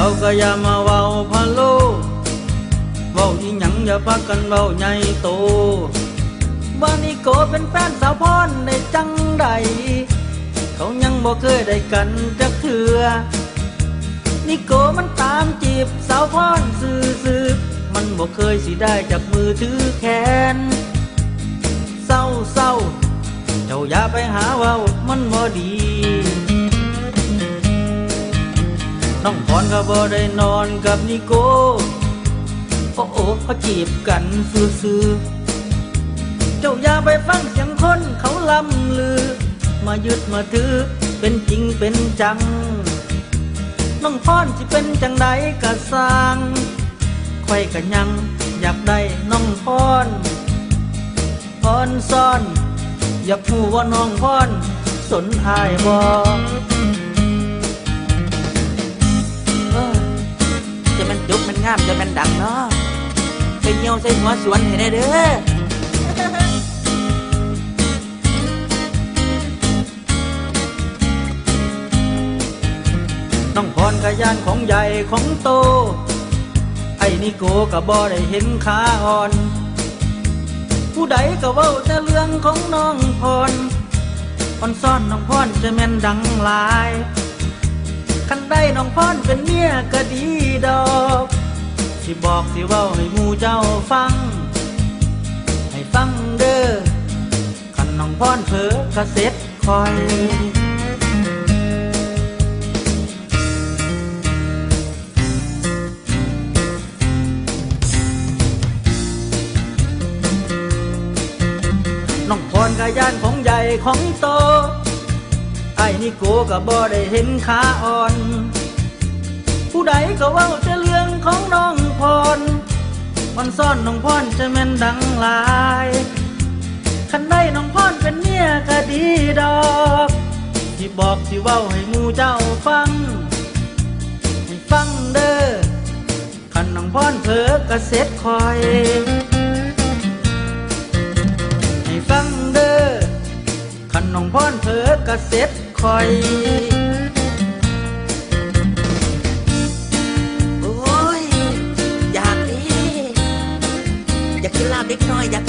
จ้าก็อย่ามาเว้าพะโลเว้าอีหยังอย่าพากันเว้าใหญ่โตว่านิโกเป็นแฟนสาวพรได้จังใดเขายังบ่เคยได้กันจักเทื่อนิโกมันตามจีบสาวพรซื่อๆมันบ่เคยสิได้จับมือถือแขนเศร้าเจ้าอย่าไปหาเว้ามันบ่ดีน้องพรก็บ่ได้นอนกับนิโกโอ้เขาจีบกันซื่อๆเจ้าอย่าไปฟังเสียงคนเขาล่ำลือมายึดมาถือเป็นจริงเป็นจังน้องพรสิเป็นจังใดก็สร้างค่อยก็ยังอยากได้น้องพรซ่อนอยากรู้ว่าน้องพรสนอายบ่จะมันจุกมันงามจะมันดังเนาะไปเหี่ยวใส่หัวสวนให้ได้เด้อน้องพรก็ย่านของใหญ่ของโตไอ้นิโกก็บ่ได้เห็นขาอ่อนผู้ใดก็เว้าแต่เรื่องของน้องพรซ่อนน้องพรจะแม่นดังหลายคันได้น้องพรเป็นเมียก็ดีดอกสิบอกสิเว้าให้หมู่เจ้าฟังให้ฟังเด้อคันน้องพรเผลอก็เสร็จคอยน้องพรก็ย่านของใหญ่ของโตไอ้นิโกก็บ่ได้เห็นขาอ่อนผู้ใดก็เว้าแต่เรื่องของน้องพรซ่อนน้องพรจะแม่นดังหลายคันได้น้องพรเป็นเมียก็ดีดอกที่บอกสิเว้าให้หมู่เจ้าฟังให้ฟังเด้อคันน้องพรเผลอก็เสร็จคอยให้ฟังเด้อคันน้องพรเผลอก็เสร็จคอยโอ้ยอยากดิอยากกินลาบเล็กน้อยอยาก